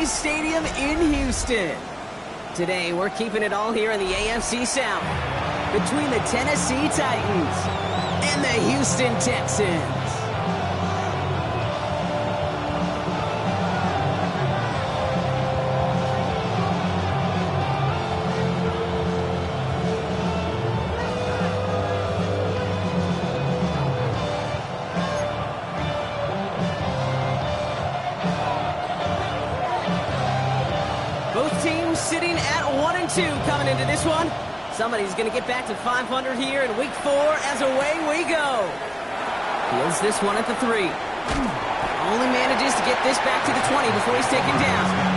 Shea Stadium in Houston. Today, we're keeping it all here in the AFC South between the Tennessee Titans and the Houston Texans. Sitting at 1-2 coming into this one. Somebody's going to get back to 500 here in week 4 as away we go. Fields this one at the 3. Only manages to get this back to the 20 before he's taken down.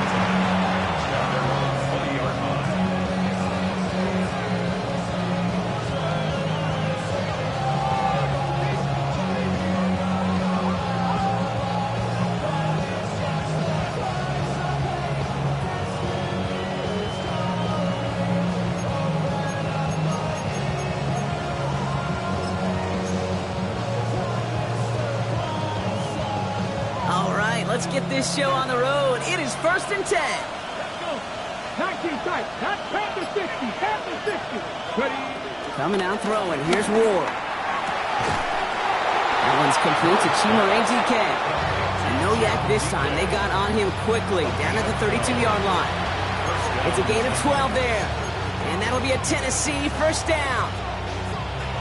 Let's get this show on the road. It is 1st and 10. Let's go. 19 tight. Not past the 60. Past the 60. Ready. Coming out throwing. Here's Ward. That one's complete to Chimere DK. And no yak this time. They got on him quickly. Down at the 32-yard line. It's a gain of 12 there. And that'll be a Tennessee first down.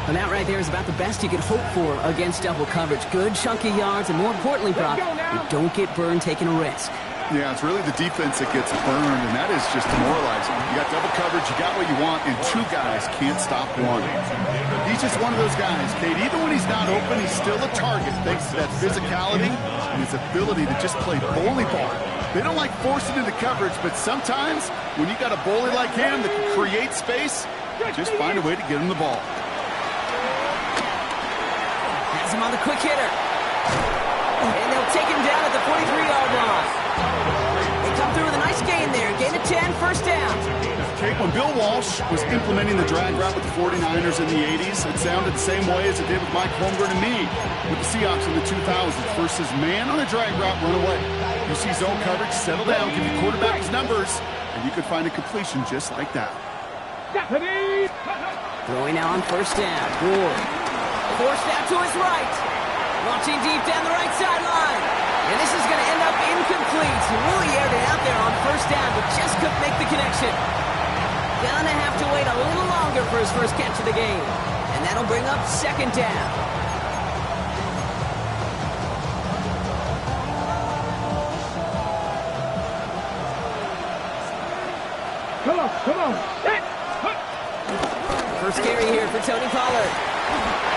And that right there is about the best you could hope for against double coverage. Good chunky yards, and more importantly, Brock, you don't get burned taking a risk. Yeah, it's really the defense that gets burned, and that is just demoralizing. You got double coverage, you got what you want, and 2 guys can't stop one. He's just one of those guys, Kate. Even when he's not open, he's still a target thanks to that physicality and his ability to just play bully ball. They don't like forcing into coverage, but sometimes when you got a bully like him that can create space, just find a way to get him the ball. Him on the quick hitter. And they'll take him down at the 43-yard line. They come through with a nice gain there. Gain of 10, first down. Kate, when Bill Walsh was implementing the drag route with the 49ers in the 80s, it sounded the same way as it did with Mike Holmgren and me with the Seahawks in the 2000s. Versus man on a drag route, run away. You see zone coverage, settle down, give your quarterback his numbers, and you could find a completion just like that. Throwing now on first down. Ward. Forced out to his right. Launching deep down the right sideline. And this is going to end up incomplete. He really aired it out there on first down, but just couldn't make the connection. Gonna have to wait a little longer for his first catch of the game. And that'll bring up second down. Come on. First carry here for Tony Pollard.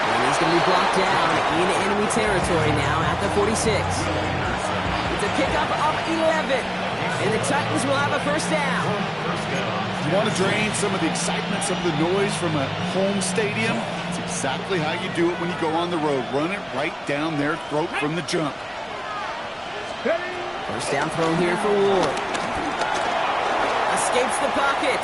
And he's going to be blocked down in enemy territory now at the 46. It's a pickup of 11. And the Titans will have a first down. You want to drain some of the excitement, some of the noise from a home stadium? It's exactly how you do it when you go on the road. Run it right down their throat from the jump. First down throw here for Ward. Escapes the pocket.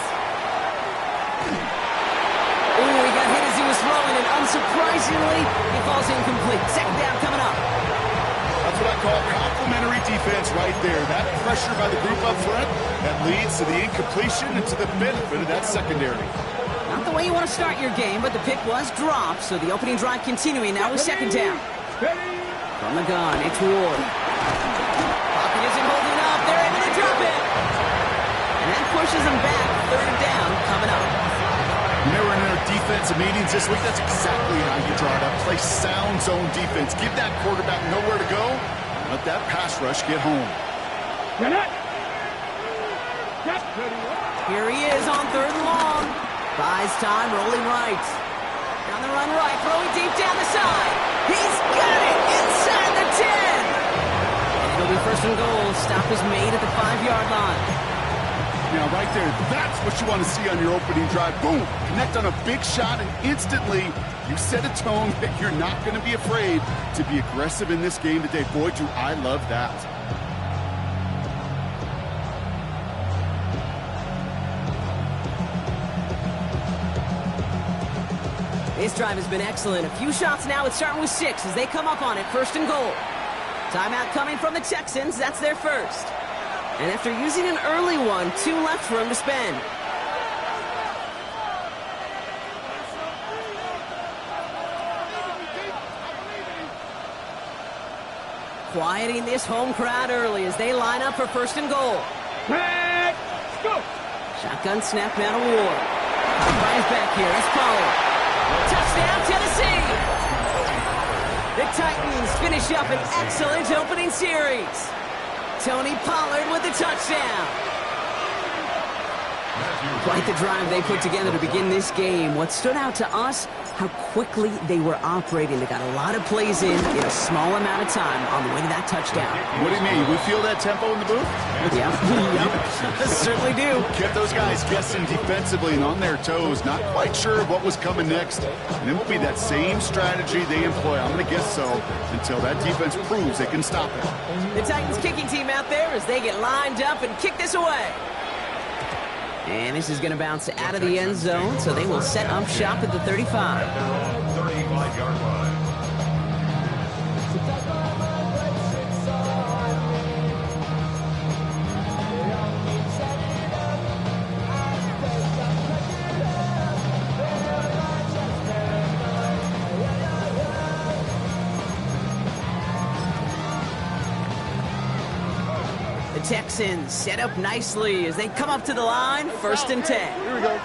Ooh, he got hit as he was throwing, and unsurprisingly, he falls incomplete. Second down coming up. That's what I call complementary defense right there. That pressure by the group up front, that leads to the incompletion and to the benefit of that secondary. Not the way you want to start your game, but the pick was dropped, so the opening drive continuing now with second down. From the gun, it's Ward. Pocket isn't holding up. They're able to drop it. And that pushes them back. Third down coming up. When they were in their defensive meetings this week, that's exactly how you draw it up. Play sound zone defense. Give that quarterback nowhere to go. Let that pass rush get home. Here he is on third and long. Buys time, rolling right. Down the run right, throwing deep down the side. He's got it inside the 10. And it'll be first and goal. Stop is made at the 5-yard line. Now, right there, that's what you want to see on your opening drive. Boom! Connect on a big shot, and instantly you set a tone that you're not going to be afraid to be aggressive in this game today. Boy, do I love that. This drive has been excellent. A few shots now. It's starting with 6 as they come up on it. First and goal. Timeout coming from the Texans. That's their first. And after using an early one, 2 left for him to spend. Quieting this home crowd early as they line up for 1st and goal. Let's go. Shotgun snap now to Ward. Popeye's back here. It's Pollard. Touchdown, Tennessee! The Titans finish up an excellent opening series. Tony Pollard with the touchdown. Quite the drive they put together to begin this game. What stood out to us, how quickly they were operating. They got a lot of plays in a small amount of time on the way to that touchdown. What do you mean? We feel that tempo in the booth? Yeah, yep. Certainly do. Kept those guys guessing defensively and on their toes, not quite sure what was coming next. And it will be that same strategy they employ, I'm going to guess so, until that defense proves they can stop it. The Titans kicking team out there as they get lined up and kick this away. And this is going to bounce out of the end zone, so they will set up shop at the 35. 35-yard line. Texans set up nicely as they come up to the line, 1st and 10. Here we go.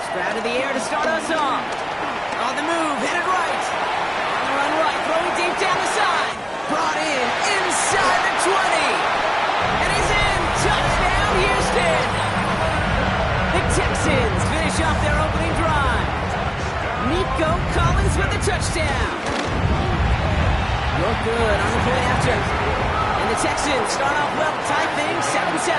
Stroud in the air to start us off. On the move, headed right. On the run right, throwing deep down the side. Brought in, inside the 20. And he's in. Touchdown, Houston. The Texans finish off their opening drive. Nico Collins with the touchdown. Look good on the play after. And the Texans start off well, tie things 7-7.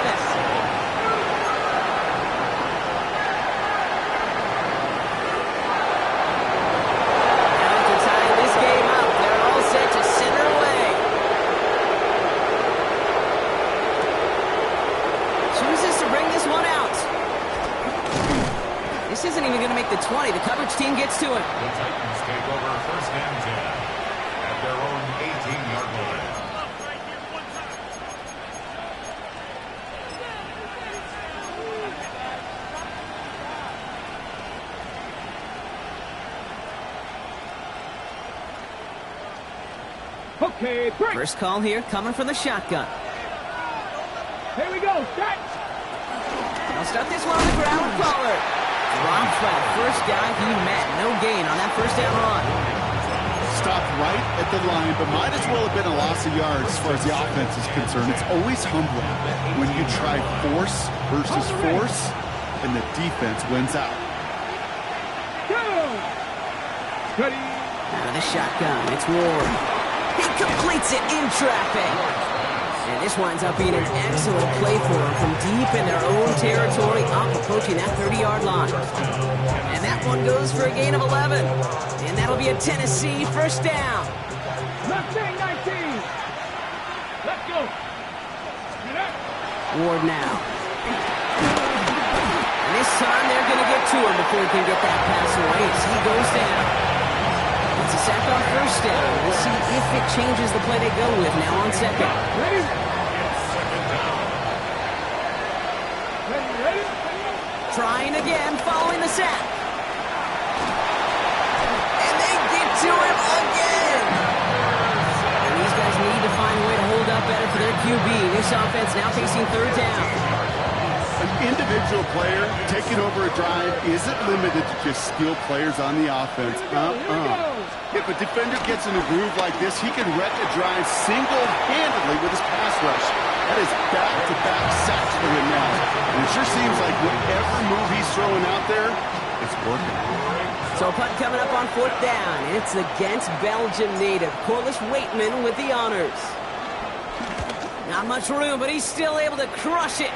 Now after tying this game up, they're all set to center away. Chooses to bring this one out. This isn't even going to make the 20. The coverage team gets to it. The Titans take over 1st and 10 at their own 18-yard line. Okay, break. First call here coming from the shotgun. Here we go. Set. They'll start this one on the ground with Pollard. Dropped by the first guy he met. No gain on that 1st down run. Stopped right at the line, but might as well have been a loss of yards as far as the offense is concerned. It's always humbling when you try force versus force, and the defense wins out. Go. Ready. Out of the shotgun, it's Ward. He completes it in traffic. And this winds up being an excellent play for him from deep in their own territory, up approaching that 30-yard line. And that one goes for a gain of 11. And that'll be a Tennessee 1st down. Left side 19. Let's go. Ward now. And this time they're going to get to him before he can get that pass away as he goes down. It's a sack on 1st down. We'll see if it changes the play they go with now on 2nd. Ready? Ready? Trying again, following the sack. And they get to him again. And these guys need to find a way to hold up better for their QB. This offense now facing 3rd down. An individual player taking over a drive isn't limited to just skilled players on the offense. If a defender gets in a groove like this, he can wreck a drive single-handedly with his pass rush. That is back-to-back sacks for him now. And it sure seems like whatever move he's throwing out there, it's working. So a punt coming up on 4th down. It's against Belgian native Corliss Waitman with the honors. Not much room, but he's still able to crush it.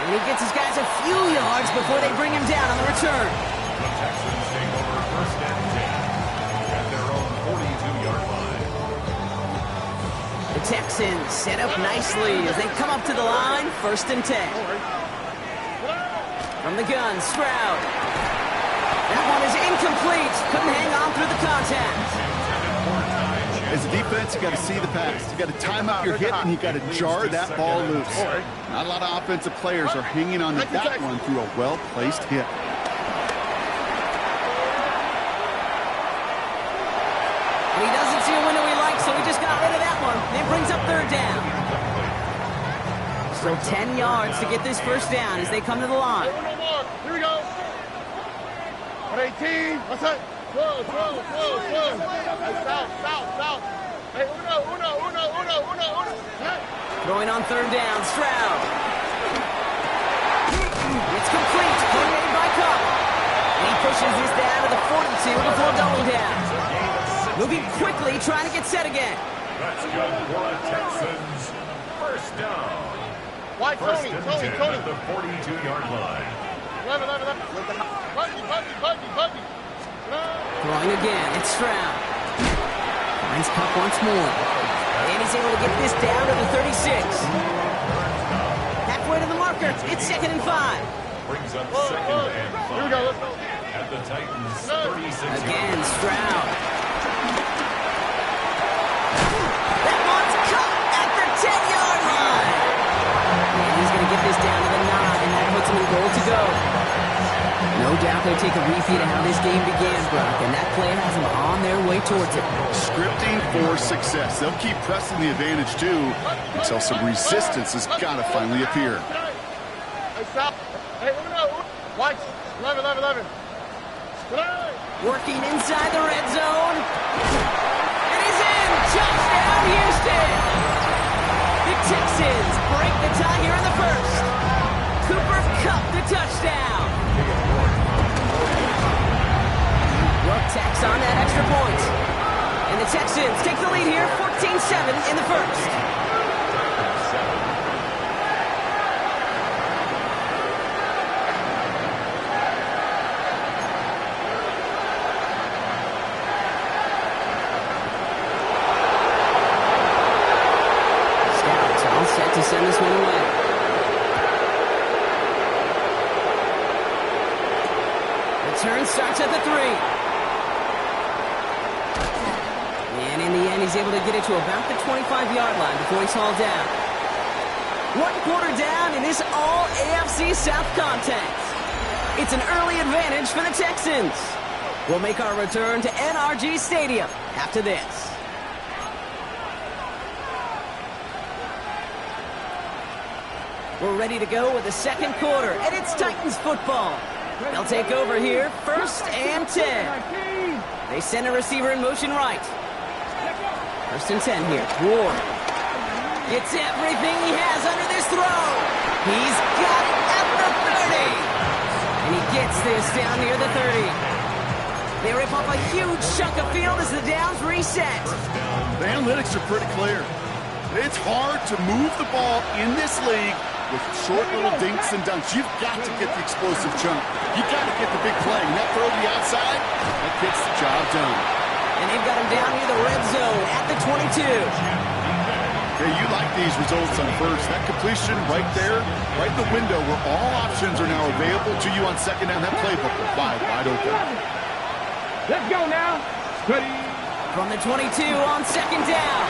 And he gets his guys a few yards before they bring him down on the return. The Texans take over 1st and 10 at their own 42-yard line. The Texans set up nicely as they come up to the line, 1st and 10. From the gun, Stroud. That one is incomplete. Couldn't hang on through the contact. As a defense, you got to see the pass. You got to time out your hit, and you got to jar that ball loose. Not a lot of offensive players are hanging on to that one through a well-placed hit. And he doesn't see a window he likes, so he just got rid of that one. It brings up third down. So 10 yards to get this first down as they come to the line. Here we go. 18. What's that? 12. Hey, south. Hey, uno. Throwing on third down, Stroud. It's complete. Play made by Cup. And he pushes this down to the 42 before going down. Moving quickly, trying to get set again. That's good for the Texans. First down. Why, First Tony? at the 42-yard line. 11. Buggy. Throwing again, it's Stroud. Finds Cup once more. And he's able to get this down to the 36. Halfway to the marker, it's 2nd and 5. Brings up 2nd and 5. Here we go, let's go. At the Titans' 36. Again, Stroud. That one's caught at the 10-yard line. And he's going to get this down to the 9, and that puts him in goal to go. No doubt they'll take a repeat of how this game began, Brock, and that play has them on their way towards it. Scripting for success. They'll keep pressing the advantage, too, until some resistance has got to finally appear. Hey, stop. Hey, uno. Watch. 11. Working inside the red zone. And he's in! Touchdown, Houston! The Texans break the tie here in the first. Cooper Kupp the touchdown. Well, tacks on that extra point. And the Texans take the lead here, 14-7 in the first. To send this one away. The turn starts at the 3. And in the end, he's able to get it to about the 25-yard line before he's hauled down. 1 quarter down in this all-AFC South contest. It's an early advantage for the Texans. We'll make our return to NRG Stadium after this. We're ready to go with the second quarter, and it's Titans football. They'll take over here, 1st and 10. They send a receiver in motion right. 1st and 10 here. Ward gets everything he has under this throw. He's got it at the 30. And he gets this down near the 30. They rip off a huge chunk of field as the downs reset. The analytics are pretty clear. It's hard to move the ball in this league with short little dinks and dunks. You've got to get the explosive chunk. You've got to get the big play. And that throw to the outside, that gets the job done. And they've got him down near the red zone at the 22. Hey, you like these results on first. That completion right there, right in the window where all options are now available to you on second down. That playbook will wide open. Let's go now. Ready. From the 22 on second down.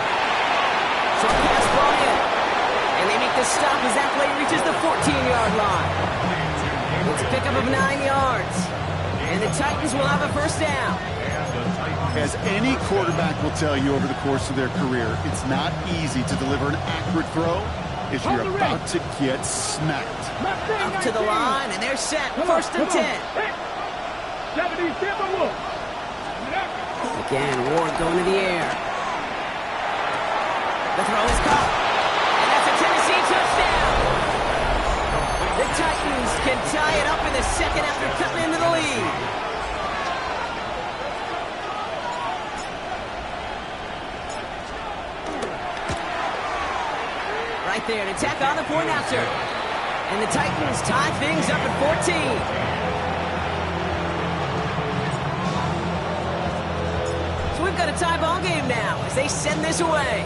Short pass brought in. And they make the stop as that play reaches the 14-yard line. It's a pickup of 9 yards. And the Titans will have a first down. As any quarterback will tell you over the course of their career, it's not easy to deliver an accurate throw if you're about to get smacked. Up to the line, and they're set. 1st and 10. Again, Ward going to the air. The throw is caught. And that's a Tennessee touchdown. The Titans can tie it up in the second after cutting into the lead. Right there to tack on the point after. And the Titans tie things up at 14. So we've got a tie ball game now as they send this away.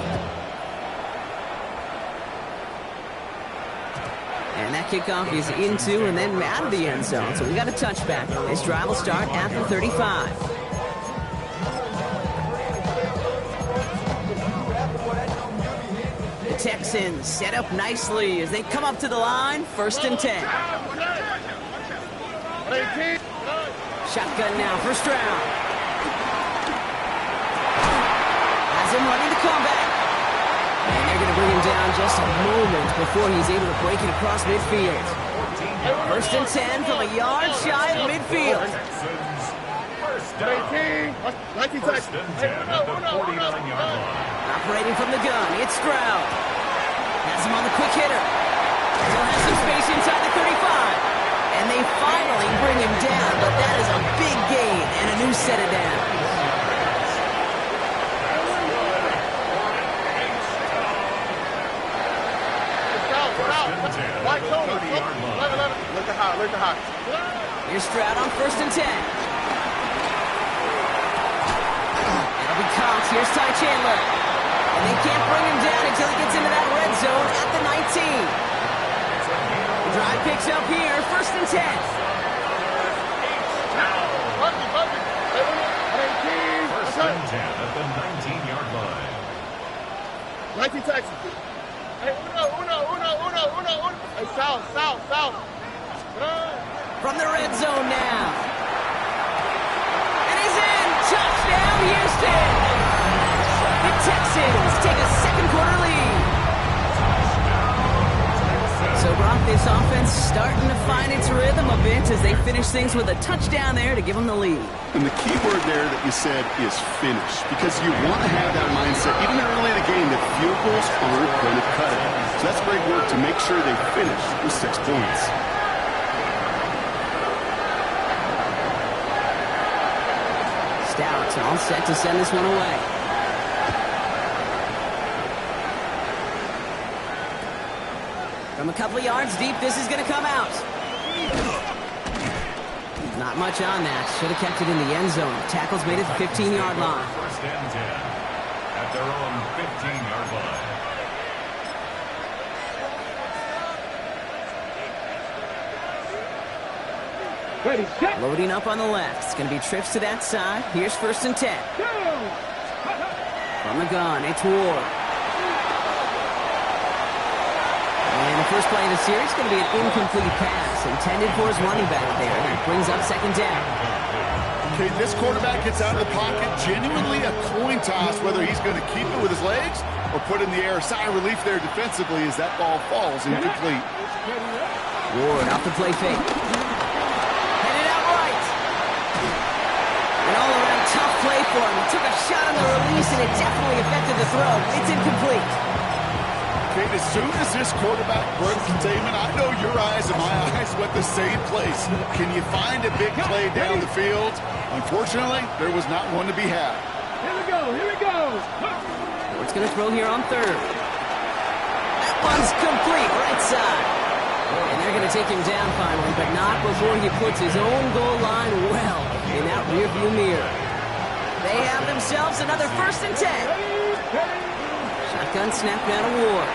And that kickoff is into and then out of the end zone. So we got a touchback. This drive will start at the 35. The Texans set up nicely as they come up to the line. 1st and 10. Shotgun now, first round. Has him running the comeback. And they're going to bring him down just a moment before he's able to break it across midfield. 1st and 10 from a yard shy of midfield. First and 10 at the 49-yard line. Operating from the gun, it's Stroud. Has him on the quick hitter. Still has some space inside the 35. And they finally bring him down, but that is a big gain and a new set of downs. Here's Stroud on 1st and 10. That'll be Cox. Here's Ty Chandler. And they can't bring him down until he gets into that red zone at the 19. The drive picks up here. 1st and 10. First and 10 at the 19-yard line. 19 Texas. Hey, uno. Hey, south. From the red zone now. And he's in. Touchdown, Houston. The Texans take a second quarter lead. So, Brock, this offense starting to find its rhythm a bit as they finish things with a touchdown there to give them the lead. And the key word there that you said is finish, because you want to have that mindset, even early in the game, that field goals aren't going to cut it. So that's great work to make sure they finish with 6 points. Stout all set to send this one away. From a couple of yards deep, this is going to come out. Not much on that. Should have kept it in the end zone. Tackle's made at the 15-yard line. 1st and 10 at their own 15-yard line. Ready, set, Loading up on the left. It's going to be trips to that side. Here's 1st and 10. go! From the gun, it's Ward. And the first play of the series is going to be an incomplete pass intended for his running back there. That brings up 2nd down. Okay, this quarterback gets out of the pocket, genuinely a coin toss, whether he's going to keep it with his legs or put it in the air. Sigh of relief there defensively as that ball falls incomplete. Ward off the play fake. Headed out right. An all-around tough play for him. He took a shot on the release, and it definitely affected the throw. It's incomplete. Okay, as soon as this quarterback broke containment, I know your eyes and my eyes went the same place. Can you find a big play down the field? Unfortunately, there was not one to be had. Here we go. Ward's going to throw here on 3rd. That one's complete, right side. And they're going to take him down finally, but not before he puts his own goal line well in that rearview mirror. They have themselves another 1st and 10. Shotgun snap down to Ward.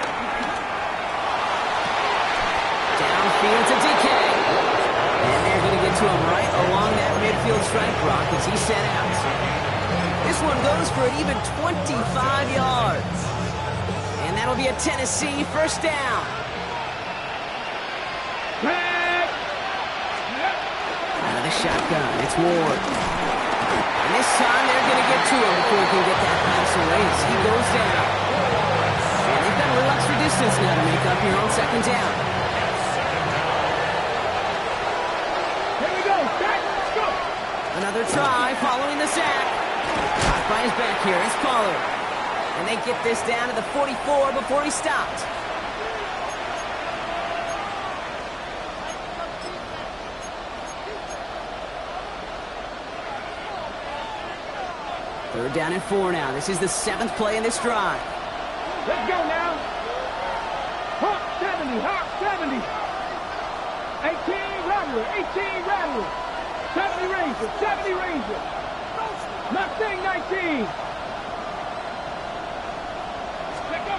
Downfield to DK. And they're going to get to him right along that midfield stripe, Brock, as he set out. This one goes for an even 25 yards. And that'll be a Tennessee 1st down. Out of the shotgun, it's Ward. And this time they're going to get to him before he can get that pass away as he goes down. And they've got a little extra distance now to make up here on 2nd down. Here we go. Back. Go. Another try following the sack. Caught by his back here. It's Pollard. And they get this down to the 44 before he stopped. Third down and 4 now. This is the 7th play in this drive. Let's go now. Hawk 70. 18 Rattler. 70 Ranger. Mustang 19. Let's go.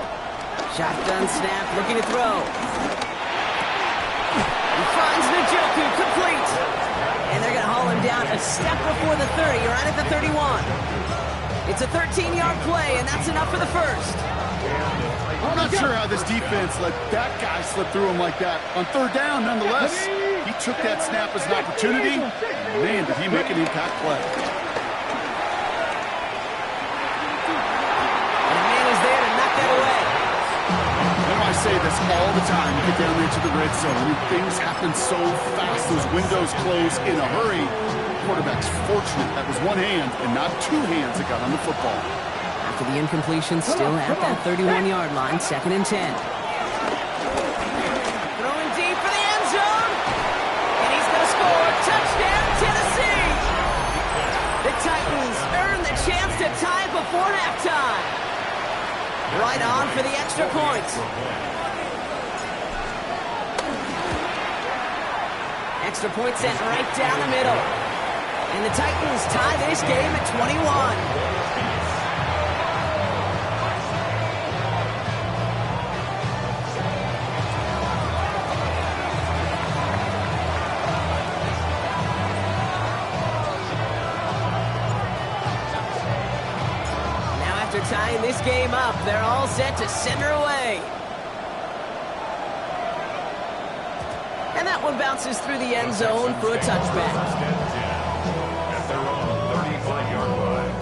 Shotgun snap, looking to throw. Finds Njoku, complete. And they're going to haul him down a step before the 30, right at the 31. It's a 13-yard play, and that's enough for the first. I'm not sure how this defense let that guy slip through him like that. On third down, nonetheless, he took that snap as an opportunity. Man, did he make an impact play. And the man is there to knock that away. I say this all the time. You get down into the red zone. Things happen so fast. Those windows close in a hurry. Quarterback's fortunate that was one hand and not two hands that got on the football. After the incompletion, still at that 31-yard line, 2nd and 10. Throwing deep for the end zone. And he's going to score. Touchdown, Tennessee. The Titans earn the chance to tie before halftime. Right on for the extra point. Extra point sent right down the middle. And the Titans tie this game at 21. Tying this game up, they're all set to send her away. And that one bounces through the end zone for a touchback. First and 10 at their own 35-yard line.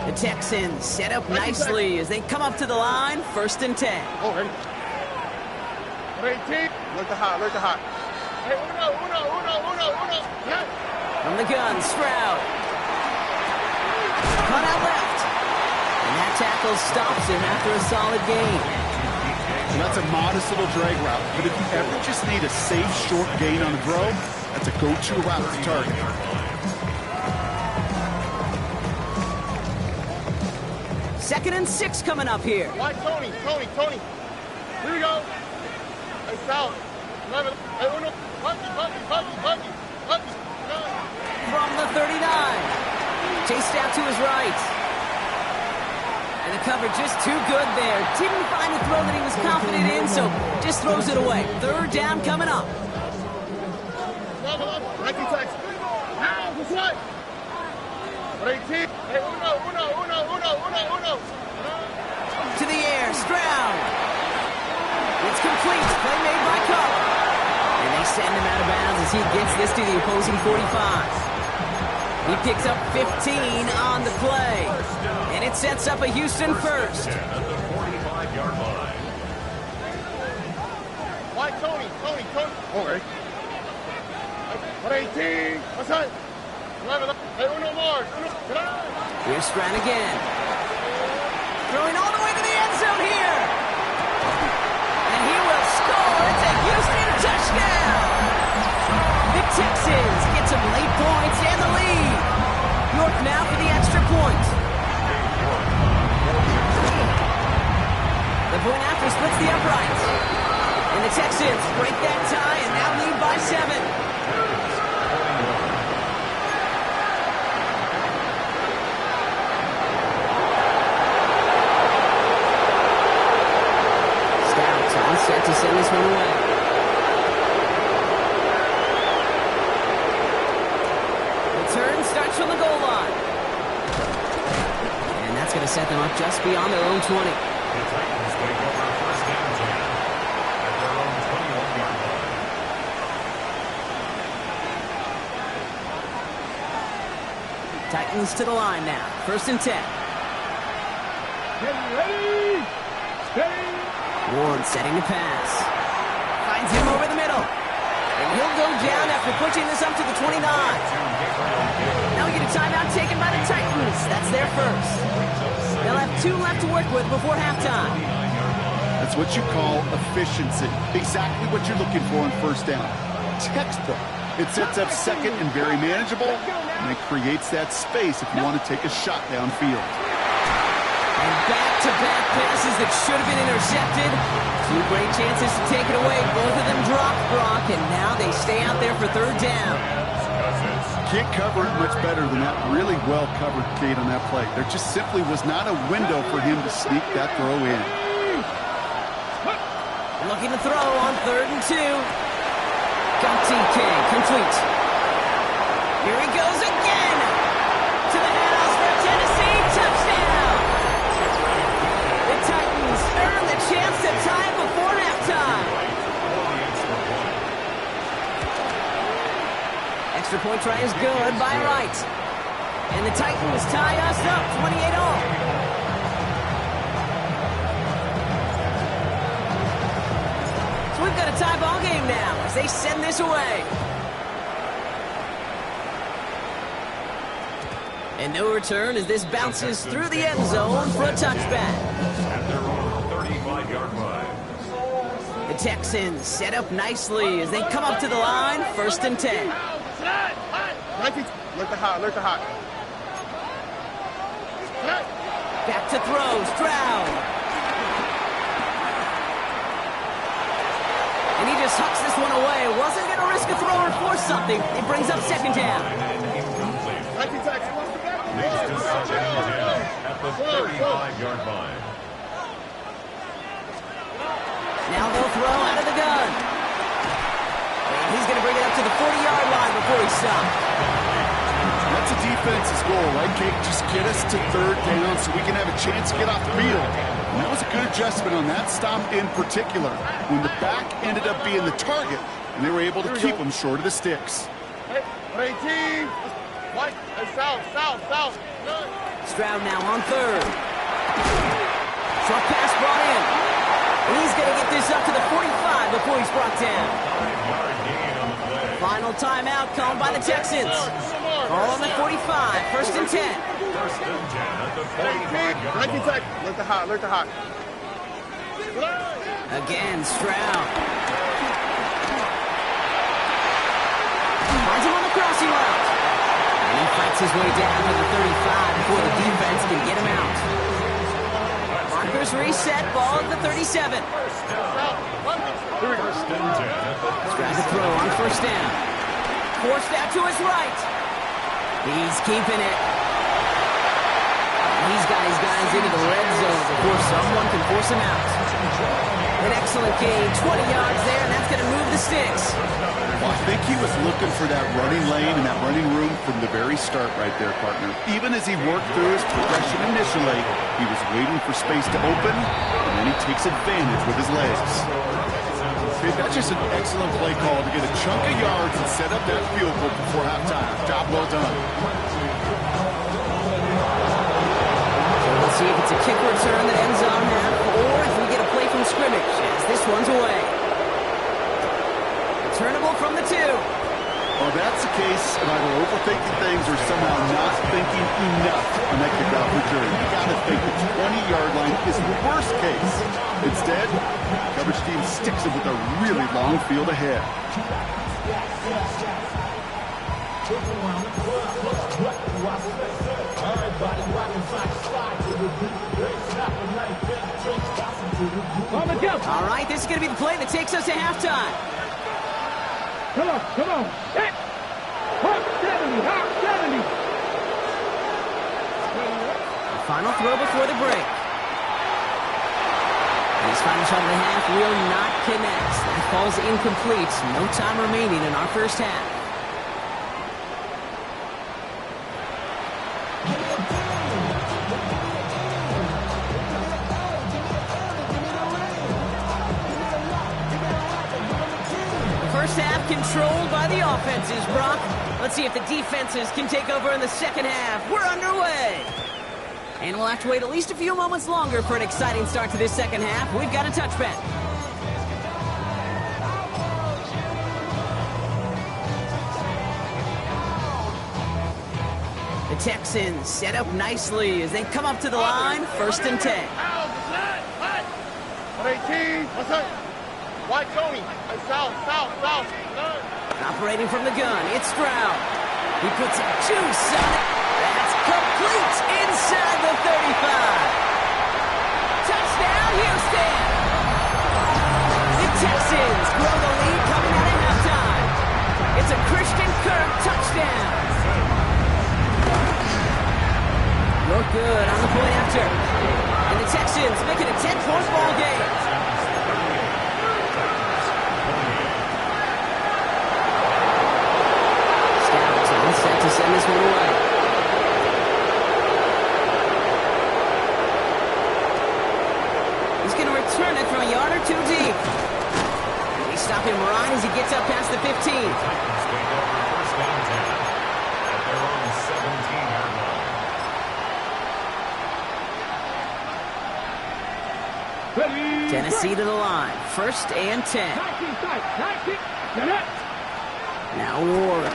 The Texans set up nicely as they come up to the line, 1st and 10. Oh, ready. 18. Look the hot, look the hot. Hey, uno. Yeah. From the gun, Stroud. Cut out left. And that tackle stops him after a solid gain. And that's a modest little drag route. But if you ever just need a safe, short gain on a throw, that's a go-to route to target. Second and 6 coming up here. Why, Tony. Here we go. Hey, Sal. 11. Hey, uno. Huggy. From the 39. Chased out to his right. And the cover just too good there. Didn't find the throw that he was confident in, so just throws it away. 3rd down coming up. 19 seconds. Now, what's what? 18. Hey, uno. To the air, Stroud. It's complete. Play made by Cup. And they send him out of bounds as he gets this to the opposing 45. He picks up 15 on the play. And it sets up a Houston first. At the 45-yard line. Why, Tony. Oh, ready. 18. What's that? 11. Hey, uno more. Here's Stroud again. Throwing all the way to the end zone here. And he will score. It's a Houston touchdown. The Texans get some late points and the lead. York now for the extra point. The point after splits the uprights. And the Texans break that tie and now lead by 7. Set to send this one away. Return starts from the goal line. And that's going to set them up just beyond their own 20. The Titans take over 1st and 10 at their own 21-yard line. Titans to the line now. 1st and 10. Get ready. Steady. Ward setting the pass. Finds him over the middle. And he'll go down after pushing this up to the 29. Now we get a timeout taken by the Titans. That's their first. They'll have 2 left to work with before halftime. That's what you call efficiency. Exactly what you're looking for on 1st down. Textbook. It sets up 2nd and very manageable, and it creates that space if you want to take a shot downfield. And back-to-back passes that should have been intercepted. 2 great chances to take it away. Both of them dropped, Brock, and now they stay out there for 3rd down. can't cover it much better than that really well-covered gate on that play. There just simply was not a window for him to sneak that throw in. Looking to throw on 3rd and 2. King, complete. Here he goes again. To the house for Tennessee, touchdown. The Titans earn the chance to tie it before halftime. Extra point try is good by Wright. And the Titans tie us up 28-all. So we've got a tie ball game now as they send this away. And no return as this bounces through the end zone for a touchback. At their own 35-yard line. The Texans set up nicely as they come up to the line, 1st and 10. Alert the hot. Back to throw, Stroud. And he just hucks this one away. Wasn't going to risk a throw or force something. It brings up 2nd down. Next to 2nd and 10 at the 35-yard line. Now they'll throw out of the gun. And he's going to bring it up to the 40-yard line before he stops. That's a defense's goal, right, Kate? Just get us to 3rd down so we can have a chance to get off the field. And that was a good adjustment on that stop in particular, when the back ended up being the target, and they were able to keep him short of the sticks. Hey, team. White. Hey, south. Stroud now on 3rd. Short pass brought in. And he's going to get this up to the 45 before he's brought down. Final timeout called by the Texans. Ball on the 45, 1st and 10. 1st and 10 at the 45-yard line. Alert the hot. Again, Stroud. Finds him on the crossing route. And he fights his way down to the 35 before the defense can get him out. Markers reset, ball at the 37. Stroud to throw on 1st down. Forced out to his right. He's keeping it. He's got his guys into the red zone before someone can force him out. An excellent gain, 20 yards there, and that's going to move the sticks. Well, I think he was looking for that running lane and that running room from the very start right there, partner. Even as he worked through his progression initially, he was waiting for space to open, and then he takes advantage with his legs. Okay, that's just an excellent play call to get a chunk of yards and set up that field goal before halftime. Job well done. Let's see if it's a kick return that ends on half, or if we get a play from scrimmage as this one's away. Returnable from the 2. Well, that's the case of either overthinking things or somehow not thinking enough on that kickoff return. You got to think the 20-yard line is the worst case. Instead, coverage team sticks it with a really long field ahead. All right, this is going to be the play that takes us to halftime. Come on. Hey! Hawk 70. The final throw before the break. And his final shot of the half will not connect. That falls incomplete. No time remaining in our first half. First half controlled by the offenses, Brock. Let's see if the defenses can take over in the second half. We're underway. And we'll have to wait at least a few moments longer for an exciting start to this second half. We've got a touchback. The Texans set up nicely as they come up to the line, 1st and 10. Hey, team. What's up? White Tony. Hey, south. Operating from the gun, it's Stroud. He puts a juice on it. That's complete inside the 35. Touchdown, Houston. The Texans grow the lead coming out of halftime. It's a Christian Kirk touchdown. good on the point after. And the Texans make it a 10-point ball game. Scouts are set to send this one away. He's going to return it from a yard or two deep. They stop him right as he gets up past the 15. Titans take over first down 10 at their own 17-yard line. Tennessee to the line. First and 10. Now Ward.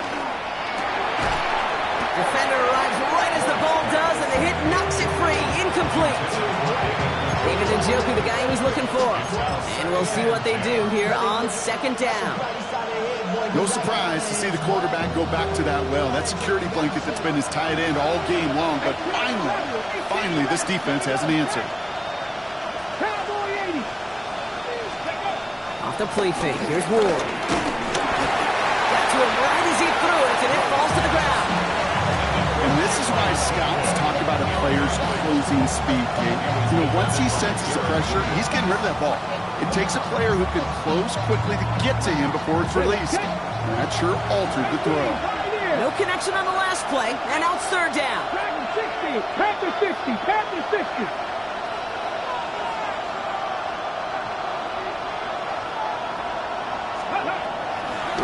Defender arrives right as the ball does, and the hit knocks it free. Incomplete. David Njoku, the guy he was looking for. And we'll see what they do here on second down. No surprise to see the quarterback go back to that well. That security blanket that's been his tight end all game long. But finally, this defense has an answer. Off the play fake. Here's Ward. Got to him right as he threw it, and it falls to the ground. And this is why scouts talk about a player's closing speed, Kate. You know, once he senses the pressure, he's getting rid of that ball. It takes a player who can close quickly to get to him before it's released. And that sure altered the throw. No connection on the last play, and now it's third down. Panther 60, Panther 60.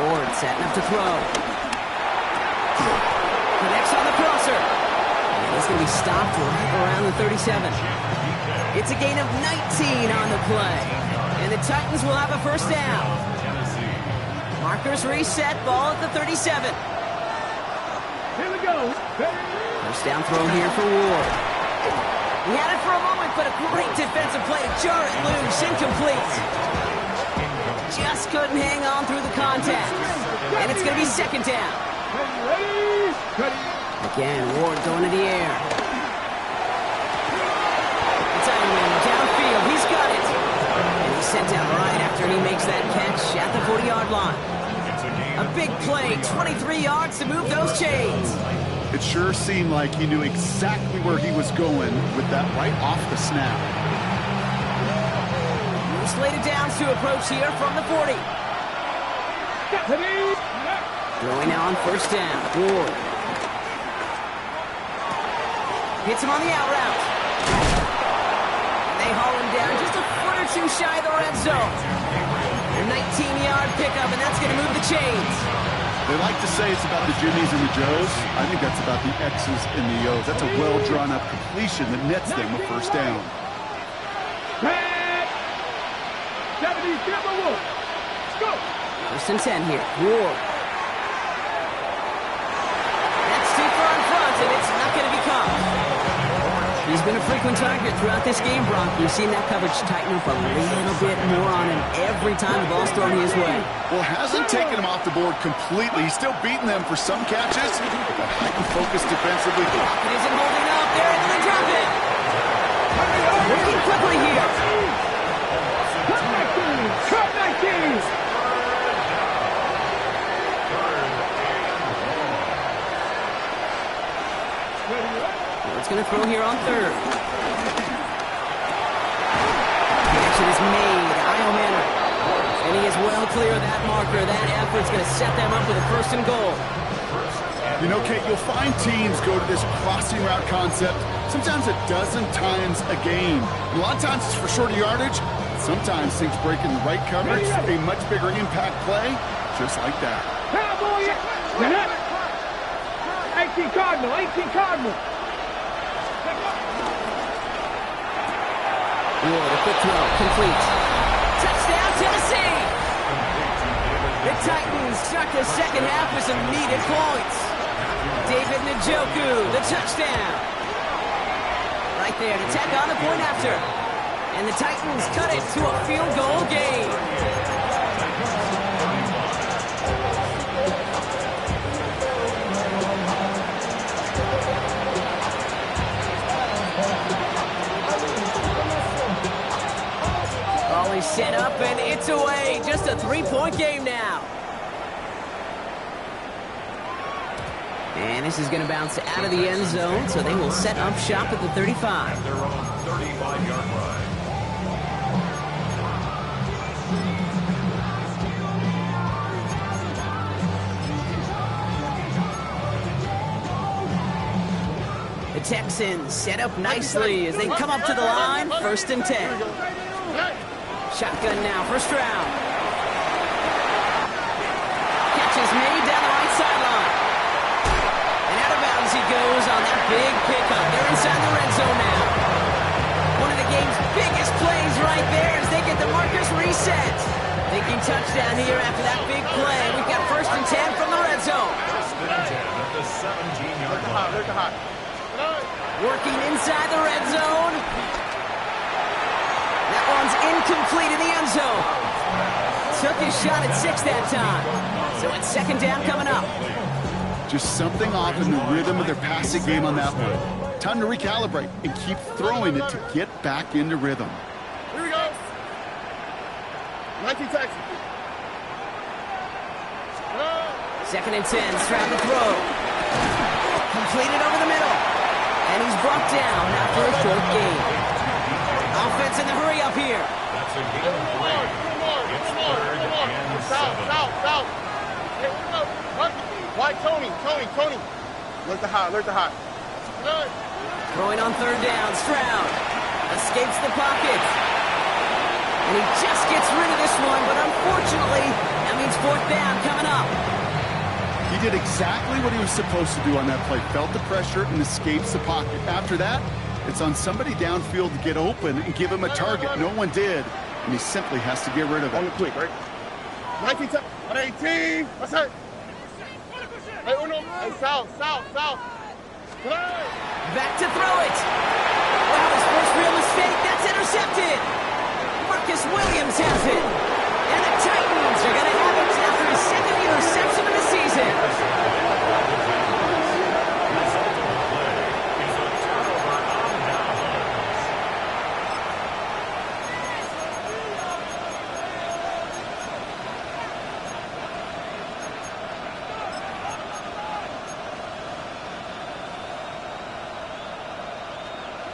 Ward setting up to throw. Connects on the crosser. And he's going to be stopped right around the 37. It's a gain of 19 on the play. And the Titans will have a first down. Markers reset, ball at the 37. Here we go. First down throw here for Ward. He had it for a moment, but a great defensive play to jar it loose. Incomplete. Just couldn't hang on through the contact. And it's going to be second down. Again, Ward going to the air. Entitlement downfield. He's got it. And he's sent down right after he makes that catch at the 40-yard line. A big play, 23 yards to move those chains. It sure seemed like he knew exactly where he was going with that right off the snap. Slated downs to approach here from the 40. Throwing now on first down. Ward. Hits him on the out route. They haul him down just a foot or two shy of the red zone. A 19-yard pickup, and that's going to move the chains. They like to say it's about the Jimmies and the Joes. I think that's about the X's and the O's. That's a well-drawn-up completion that nets them a first down. 70, let's go. First and 10 here. Ward. That's too far in front, and it's not going to be caught. He's been a frequent target throughout this game, Brock. We've seen that coverage tighten up a little bit more on him every time the ball's thrown his way. Well, hasn't taken him off the board completely. He's still beating them for some catches. But heightened focus defensively. It isn't holding up. They're able to drop it. Working quickly here. Cut 19. It's going to throw here on third. Connection is made. Io Manor. And he is well clear of that marker. That effort's going to set them up with a first and goal. You know, Kate, you'll find teams go to this crossing route concept sometimes a dozen times a game. A lot of times it's for shorter yardage. Sometimes things break in the right coverage, a much bigger impact play, just like that. 18 Cardinal, 18 Cardinal. Ward, a quick throw, complete. Touchdown, Tennessee! The Titans start the second half with some needed points. David Njoku, the touchdown. Right there to tack on the point after. And the Titans cut it to a field goal game. Ball is set up and it's away. Just a 3-point game now. And this is going to bounce out of the end zone, so they will set up shop at the 35. At their own 35-yard line. The Texans set up nicely as they come up to the line, 1st and 10. Shotgun now, first round. Catch is made down the right sideline. And out of bounds he goes on that big pickup. They're inside the red zone now. One of the game's biggest plays right there as they get the markers reset. Thinking touchdown here after that big play. We've got 1st and 10 from the red zone. 1st and 10 at the 17-yard line. Working inside the red zone. That one's incomplete in the end zone. Took his shot at 6 that time. So it's 2nd down coming up. Just something off in the rhythm of their passing game on that one. Time to recalibrate and keep throwing it to get back into rhythm. Here we go. 19 Texans. 2nd and 10, Stroud to throw. Completed over the middle. And he's brought down after a short gain. Offense in the hurry up here. That's a gain of 3. It's 3rd and 7. South. Hey, why Tony? Alert the high. Throwing on 3rd down, Stroud escapes the pocket. And he just gets rid of this one, but unfortunately, that means 4th down coming up. He did exactly what he was supposed to do on that play. Felt the pressure and escapes the pocket. After that, it's on somebody downfield to get open and give him a target. No one did, and he simply has to get rid of it. On the quick, right? 18. What's that? Hey, Uno. Hey, south. Back to throw it. Wow, his first real mistake. That's intercepted. Marcus Williams has it. And the Titans are going to have it after his 2nd interception of the season.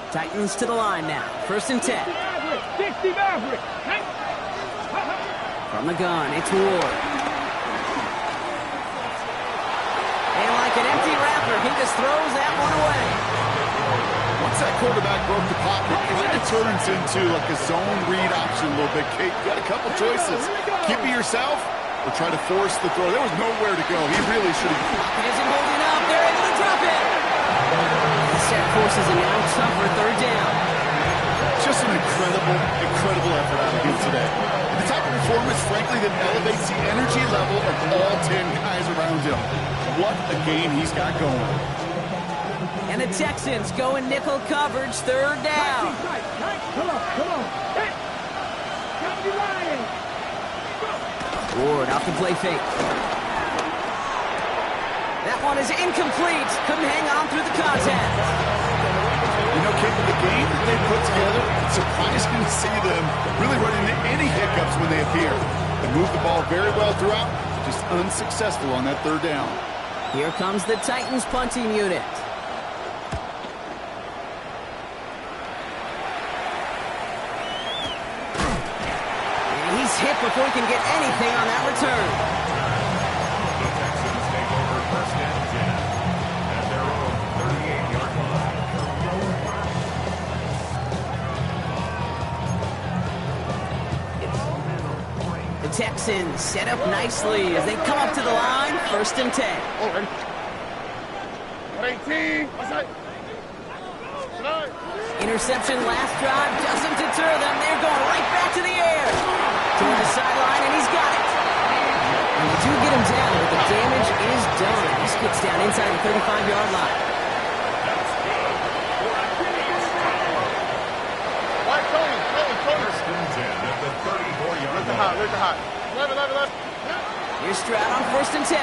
Titans to the line now. 1st and 10. 60 Maverick. From the gun, it's Ward. And like an empty wrapper, he just throws that one away. Once that quarterback broke the pocket, it kind of turns into like a zone read option a little bit. Kate, you got a couple choices. Keep it yourself or try to force the throw. There was nowhere to go. He really should have. Pocket isn't holding up. They're able to drop it. The set forces a now tougher 3rd down. Just an incredible effort out of him today. The type of performance, frankly, that elevates the energy level of all 10 guys around him. What a game he's got going. And the Texans go in nickel coverage, 3rd down. Come on. Hey, come to Ryan. Ward off the play fake. That one is incomplete. Couldn't hang on through the contact. You know, Kate, the game that they put together, it's surprising to see them really run into any hiccups when they appear. They move the ball very well throughout, just unsuccessful on that 3rd down. Here comes the Titans punting unit. And he's hit before he can get anything on that return. The Texans take over 1st and 10 at their own 38-yard line. The Texans set up nicely as they come up to the line, 1st and 10. Oh, ready? 18. What's that? Interception last drive doesn't deter them. They're going right back to the air. Toward the sideline, and he's got it. And they do get him down, but the damage is done. This gets down inside the 35-yard line. Why Tony? 1st and 10 at the 34-yard line. Alert the high. 11. Here's Stroud on 1st and 10.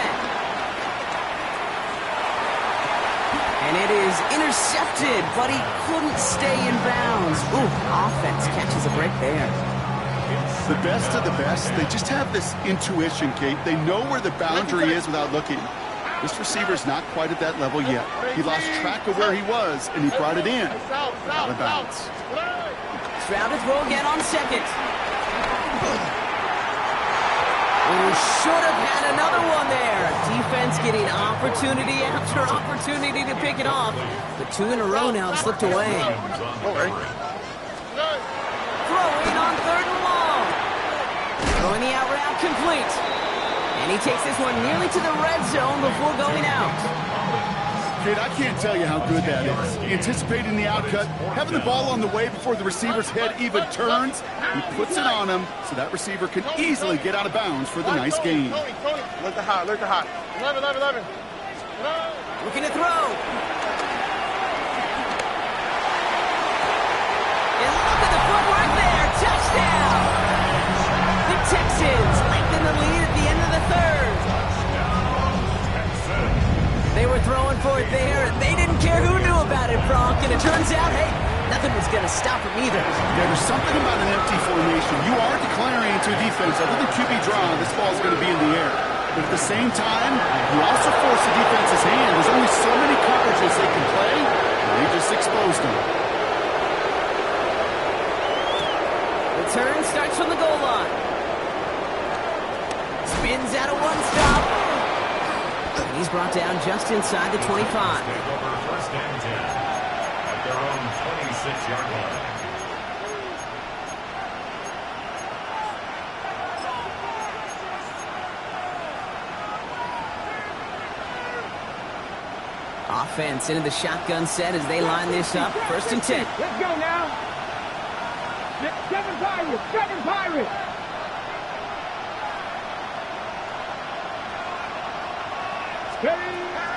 And it is intercepted, but he couldn't stay in bounds. Ooh, offense catches a break there. The best of the best, they just have this intuition, Kate. They know where the boundary is without looking. This receiver's not quite at that level yet. He lost track of where he was, and he brought it in. Out of bounds. Stroud to throw again on second. We should have had another one there. Defense getting opportunity after opportunity to pick it off. But 2 in a row now have slipped away. Throwing on 3rd and long. Throwing the out route complete. And he takes this one nearly to the red zone before going out. Kid, I can't tell you how good that is. Anticipating the outcut, having the ball on the way before the receiver's head even turns, he puts it on him so that receiver can easily get out of bounds for the nice gain. Tony. Look the hot. 11. Looking to throw. And look at the footwork there. Touchdown. The Texans lengthen the lead at the end of the 3rd. They were throwing for it there, and they didn't care who knew about it, Brock. And it turns out, hey, nothing was going to stop them either. Yeah, there's something about an empty formation. You are declaring to defense, other than QB draw, this ball's going to be in the air. But at the same time, you also force the defense's hand. There's only so many coverages they can play, and they just exposed them. The turn starts from the goal line. Spins out of one stop. And he's brought down just inside the 25. Take over 1st and 10 at their own 26-yard line. Offense into the shotgun set as they line this up. 1st and 10. Let's go now. 7 Pirates.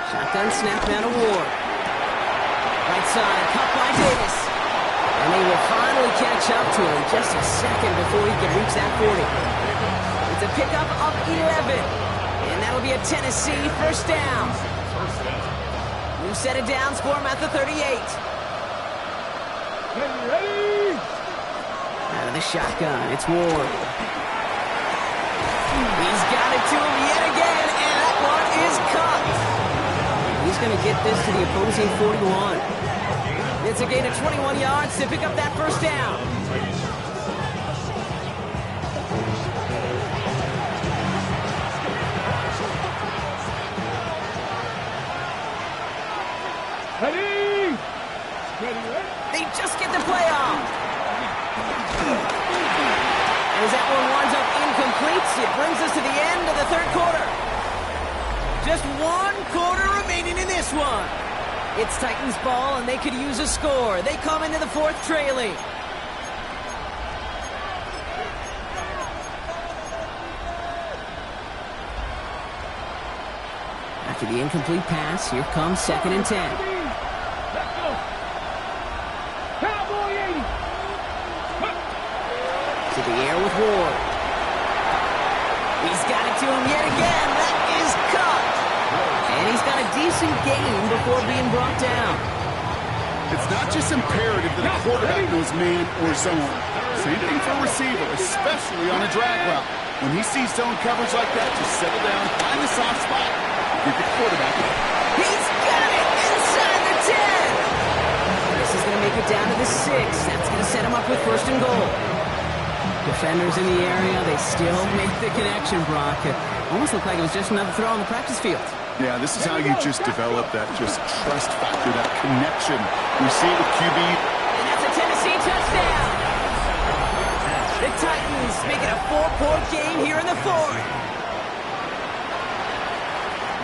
Shotgun snap now to Ward. Right side, caught by Davis. And they will finally catch up to him just a second before he can reach that 40. It's a pickup of 11. And that'll be a Tennessee 1st down. New set of downs for him at the 38. Ready? Out of the shotgun, it's Ward. He's got it to him yet again, and that one is caught. He's going to get this to the opposing 41. It's a gain of 21 yards to pick up that 1st down. Ready? They just get the play off. As that one winds up incomplete, it brings us to the end of the 3rd quarter. Just 1 quarter remaining in this one. It's Titans ball, and they could use a score. They come into the 4th trailing. After the incomplete pass, here comes 2nd and 10. Let's go. Cowboy 80. To the air with Ward. He's got it to him yet again. That is caught. And he's got a decent gain before being brought down. It's not just imperative that a quarterback knows man or zone. Same thing for a receiver, especially on a drag route. When he sees zone coverage like that, just settle down, find the soft spot, get the quarterback. He's got it inside the 10. This is going to make it down to the 6. That's going to set him up with 1st and goal. Defenders in the area, they still make the connection, Brock. It almost looked like it was just another throw on the practice field. Yeah, this is how you just develop that just trust factor, that connection. You see it with QB. And that's a Tennessee touchdown. The Titans make it a 4-point game here in the 4th.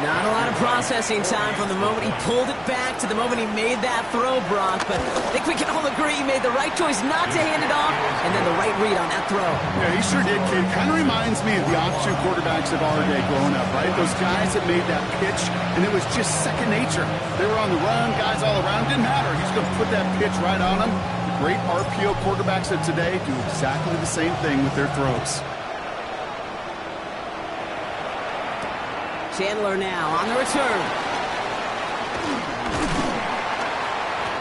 Not a lot of processing time from the moment he pulled it back to the moment he made that throw, Brock. But I think we can all agree he made the right choice not to hand it off, and then the right read on that throw. Yeah, he sure did, kid. Kind of reminds me of the option quarterbacks of our day growing up, right? Those guys that made that pitch, and it was just second nature. They were on the run, guys all around. Didn't matter. He's going to put that pitch right on them. The great RPO quarterbacks of today do exactly the same thing with their throws. Chandler now on the return.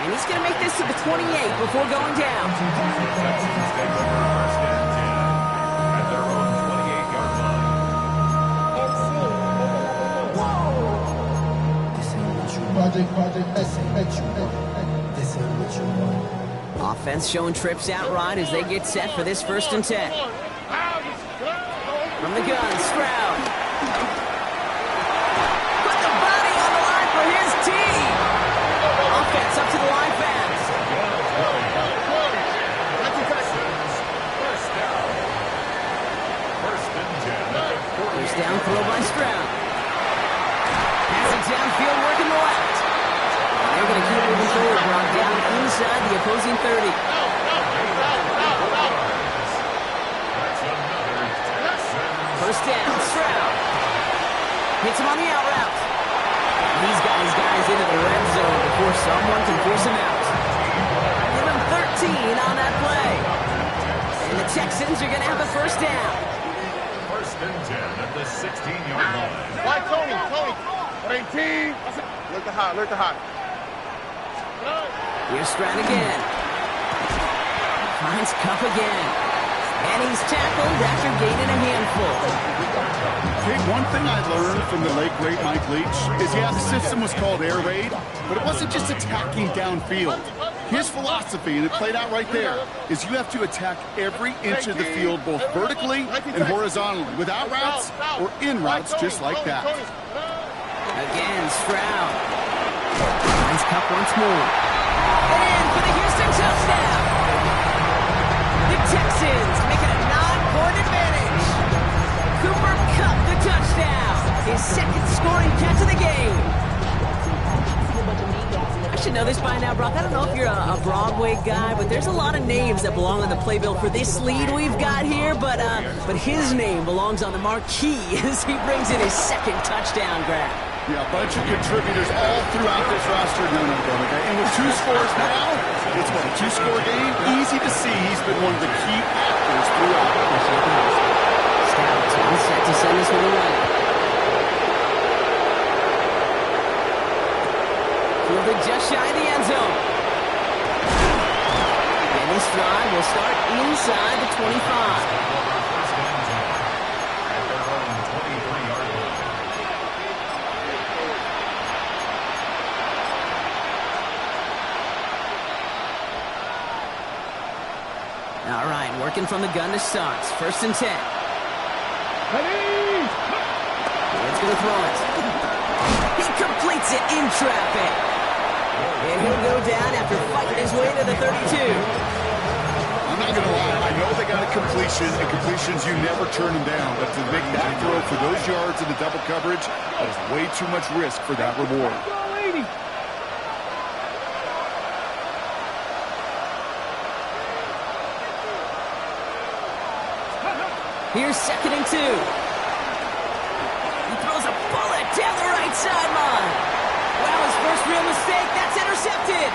And he's going to make this to the 28 before going down. Texans take over 1st and 10 at their own 28-yard line. Offense showing trips out right as they get set for this 1st and 10. From the gun, Stroud. Put the body on the line for his team. Offense up to the line fast. First down throw by Stroud. Passing downfield, working the left. They're going to keep moving forward, brought down inside the opposing 30. First down, Stroud. Hits him on the out route. He's got his guys into the red zone before someone can force him out. Give him 13 on that play. And the Texans are going to have a first down. 1st and 10 at the 16-yard line. Why, Tony? 18. Look at high. Here's Stroud again. Finds Kupp again. And he's tackled after gaining a handful. Hey, one thing I learned from the late, great Mike Leach is, the system was called air raid, but it wasn't just attacking downfield. His philosophy, and it played out right there, is you have to attack every inch of the field, both vertically and horizontally, without routes or in routes, just like that. Again, Stroud. Finds Kupp once more. And for the Houston touchdown. The Texans make it a 9-point advantage. Cooper Kupp the touchdown. His 2nd scoring catch of the game. I should know this by now, Brock. I don't know if you're a Broadway guy, but there's a lot of names that belong on the playbill for this lead we've got here. But his name belongs on the marquee as he brings in his 2nd touchdown grab. Yeah, a bunch of contributors all throughout this roster. No, okay. And with 2 scores now, it's what, a 2-score game? Easy to see he's been one of the key actors throughout. Stout on set to send this one away. Fielded just shy of the end zone. And this drive will start inside the 25. All right, working from the gun to start. 1st and 10. It's going to throw it. He completes it in traffic. And he'll go down after fighting his way to the 32. I'm not going to lie. I know they got a completion, and completions, you never turn them down. But to make that throw for those yards in the double coverage, that is way too much risk for that reward. Here's 2nd and 2. He throws a bullet down the right sideline. Well, his first real mistake, that's intercepted.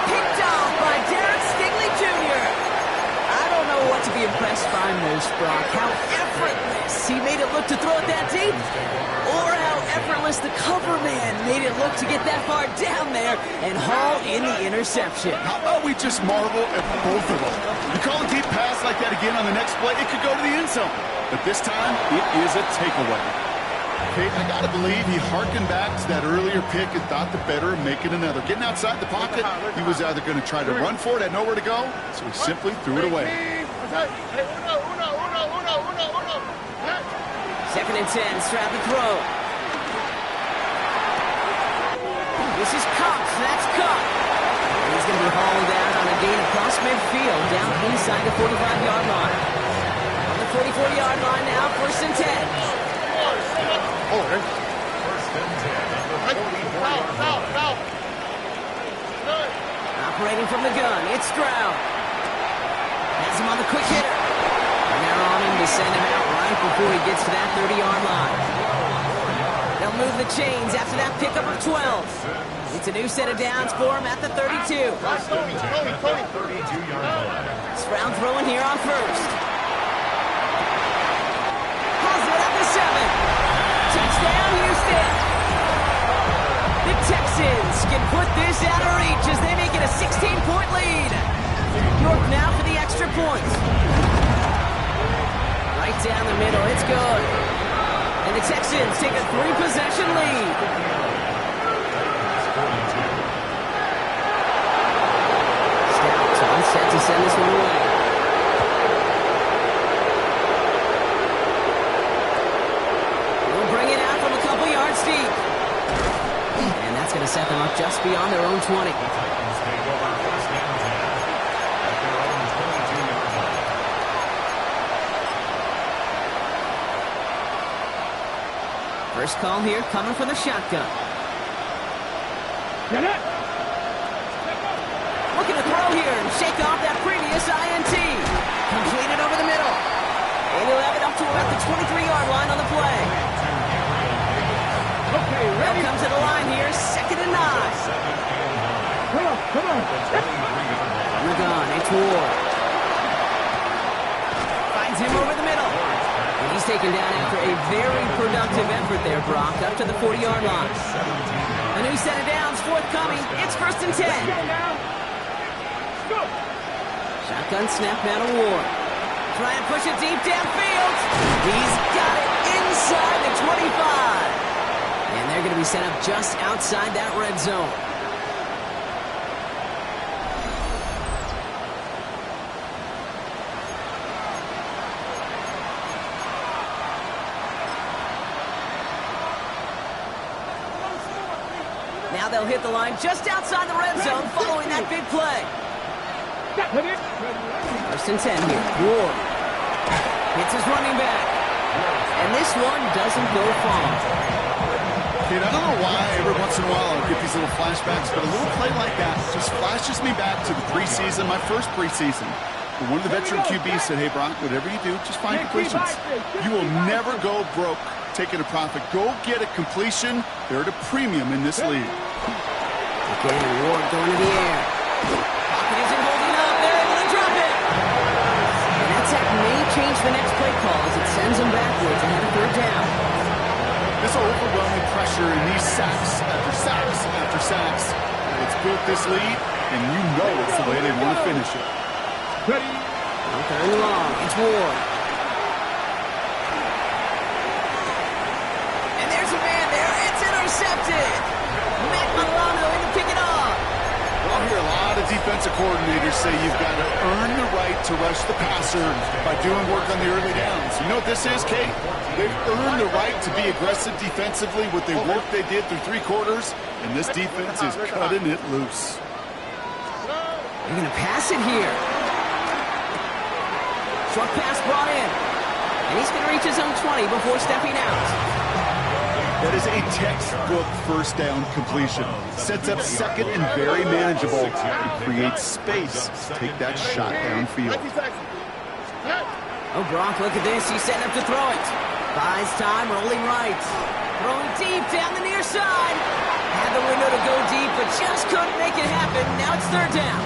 Picked off by Derek Stingley Jr. I don't know what to be impressed by most, Brock. How effortless he made it look to throw it that deep, or how effortless the cover man made it look to get that far down there and haul in the interception. How about we just marvel at both of them? You call a deep pass like that again on the next play, it could go to the end zone. But this time, it is a takeaway. Okay, I got to believe he harkened back to that earlier pick and thought the better of making another. Getting outside the pocket, he was either going to try to run for it, had nowhere to go, so he simply threw it away. 2nd and 10, Stroud the throw. This is Cox, that's Kupp. He's going to be hauled out on a gain across midfield, down inside the 45-yard line. On the 44-yard line now, 1st and 10. First and 10 at the 44-yard line. Operating from the gun, it's Stroud. Has him on the quick hitter. And they're on him to send him out right before he gets to that 30-yard line. They'll move the chains after that pickup of 12. It's a new set of downs for him at the 32. Stroud throwing here on 1st. Hauls it up to 7. Touchdown, Houston. The Texans can put this out of reach as they make it a 16-point lead. York now for the extra point. Right down the middle, it's good. And the Texans take a 3-possession lead. Stout on set to send this one away. They'll bring it out from a couple yards deep. And that's going to set them up just beyond their own 20. First call here coming from the shotgun. Get it. Looking to throw here and shake off that previous INT. Completed over the middle. And he'll have it up to about the 23-yard line on the play. Okay, Bell ready? comes to the line here, 2nd and 9. Come on, come on. Ragon, it's Ward. Finds him over the middle. And he's taken down after a very productive effort there, Brock, up to the 40-yard line. A new set of downs forthcoming. It's 1st and 10. Go now. Go. Shotgun snap now to Ward. Trying to push it deep downfield. He's got it inside the 25. And they're going to be set up just outside that red zone. Now they'll hit the line just outside the red zone following that big play. Hit it. 1st and 10 here. Ward hits his running back. And this one doesn't go far. Kid, I don't know why every once in a while I get these little flashbacks, but a little play like that just flashes me back to the preseason, my first preseason. When one of the veteran QBs said, hey, Brock, whatever you do, just find completions. You will never go broke taking a profit. Go get a completion. They're at a premium in this league. Again, Ward going to the air. Pocket isn't holding up. They're able to drop it. And that sack may change the next play call as it sends them backwards ahead of 3rd down. This overwhelming pressure in these sacks after sacks after sacks. It's built this lead, and you know it's the way they want to finish it. Ready. On 3rd and long, it's Ward. And there's a man there. It's intercepted. Matt Milano in to pick it off. Well, I hear a lot of defensive coordinators say you've got to earn the right to rush the passer by doing work on the early downs. You know what this is, Kate? They've earned the right to be aggressive defensively with the work they did through 3 quarters, and this defense is cutting it loose. They're going to pass it here. Short pass brought in. And he's going to reach his own 20 before stepping out. That is a textbook first down completion. Sets up 2nd and very manageable. And creates space to take that shot downfield. Oh, Brock, look at this. He's setting up to throw it. Buys time, rolling right. Throwing deep down the near side. Had the window to go deep, but just couldn't make it happen. Now it's 3rd down.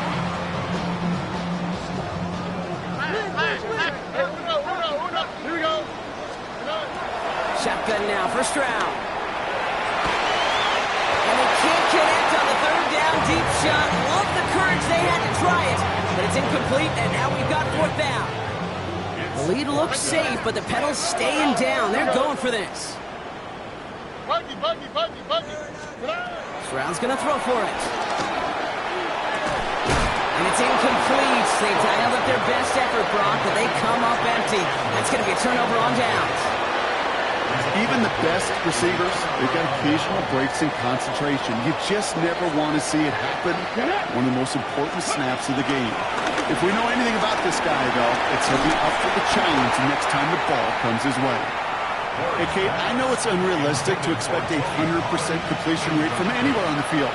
Here we go. Shotgun now, 1st round. And they can't connect on the 3rd down deep shot. Love the courage they had to try it, but it's incomplete, and now we've got 4th down. The lead looks safe, but the pedal's staying down. They're going for this. Buggy. Stroud's going to throw for it. And it's incomplete. They dialed up their best effort, Brock, but they come up empty. That's going to be a turnover on downs. Even the best receivers, they've got occasional breaks in concentration. You just never want to see it happen. One of the most important snaps of the game. If we know anything about this guy, though, it's he'll be up for the challenge the next time the ball comes his way. Hey, Kate, I know it's unrealistic to expect a 100% completion rate from anywhere on the field.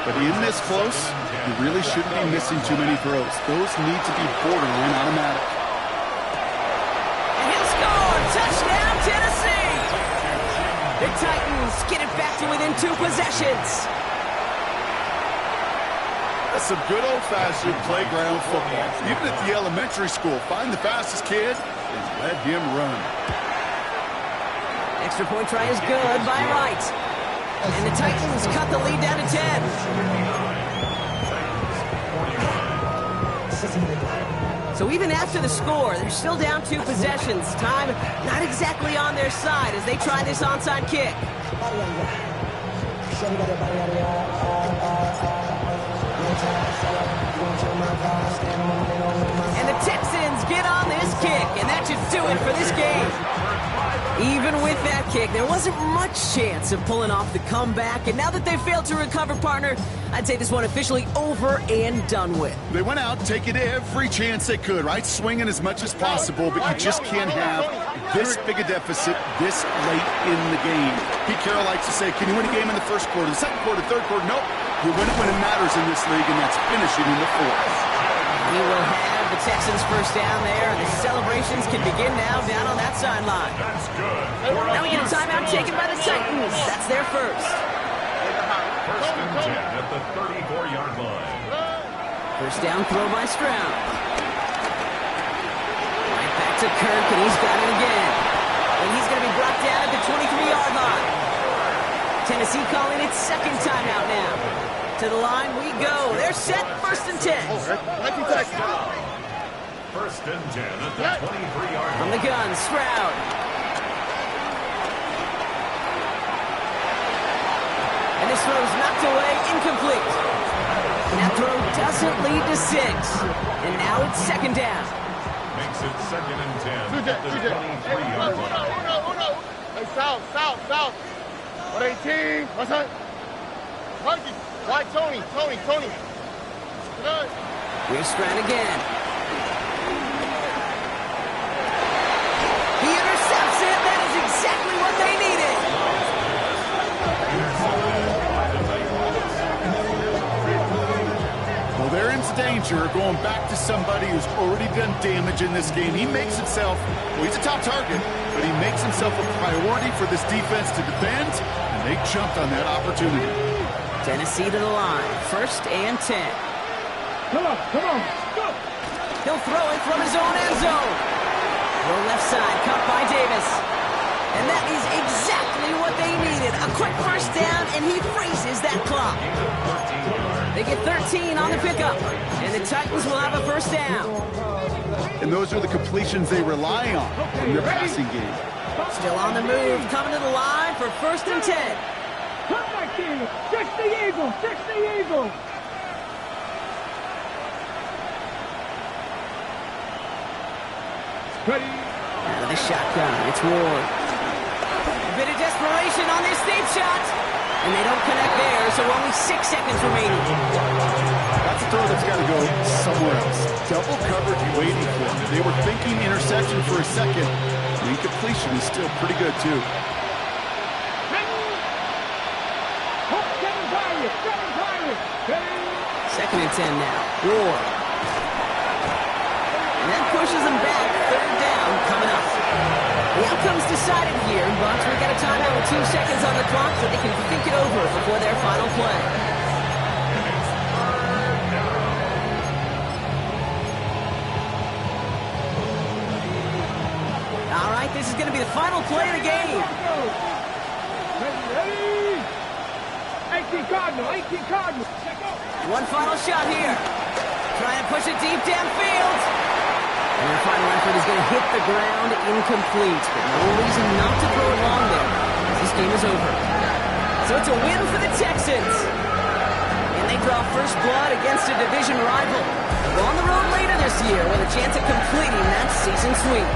But in this close, you really shouldn't be missing too many throws. Those need to be borderline automatic. And he'll score! Touchdown, Tennessee! The Titans get it back to within 2 possessions. That's some good old-fashioned playground football. Even at the elementary school, find the fastest kid and let him run. Extra point try is good by Wright. And the Titans cut the lead down to 10. So even after the score, they're still down 2 possessions. Time not exactly on their side as they try this onside kick. And the Texans get on this kick, and that should do it for this game. Even with that kick, there wasn't much chance of pulling off the comeback, and now that they failed to recover, partner, I'd say this one officially over and done with. They went out taking every chance they could, right? Swinging as much as possible, but you just can't have this big a deficit this late in the game. Pete Carroll likes to say, can you win a game in the first quarter, the second quarter, third quarter? Nope. You win it when it matters in this league, and that's finishing in the fourth. We will have the Texans first down there, and the celebrations can begin now down on that sideline. That's good. Now we get a timeout taken by the Titans. That's their first. First and 10 at the 34-yard line. First down throw by Stroud. Right back to Kirk, and he's got it again. And he's going to be brought down at the 23-yard line. Tennessee calling its second timeout now. To the line we go. They're set, first and 10. First and 10 at the 23-yard From line. the gun, Stroud. And this throw's knocked away, incomplete. And that throw doesn't lead to 6. And now it's second down. Makes it second and 10 at the 23-yard line. Hey, south. 118. What's that? Mikey. Why, Tony? Here's Stroud again. He intercepts it. That is exactly what they needed. Well, they're in danger, going back to somebody who's already done damage in this game. He makes himself, well, he's a top target, but he makes himself a priority for this defense to defend, and they jumped on that opportunity. Tennessee to the line. First and 10. Come on, go! He'll throw it from his own end zone. Throw left side, caught by Davis. And that is exactly what they needed. A quick first down, and he freezes that clock. They get 13 on the pickup, and the Titans will have a first down. And those are the completions they rely on in their passing game. Still on the move, coming to the line for first and 10. Come back here! Fix the eagle! Ready? Out of the shotgun, it's Ward. A bit of desperation on this deep shot. And they don't connect there, so only 6 seconds remaining. That's a throw that's got to go somewhere else. Double coverage waiting for him. They were thinking interception for a second. The incompletion is still pretty good, too. Second and 10 now. Ward. And that pushes them back. Third down coming up. The outcome's decided here, but we got a timeout with 2 seconds on the clock so they can think it over before their final play. All right, this is going to be the final play of the game. Ready? 18 Cardinal. One final shot here. Trying to push it deep downfield. And their final effort is going to hit the ground incomplete. But no reason not to throw it long there, as this game is over. So it's a win for the Texans. And they draw first blood against a division rival. They're on the road later this year with a chance of completing that season sweep.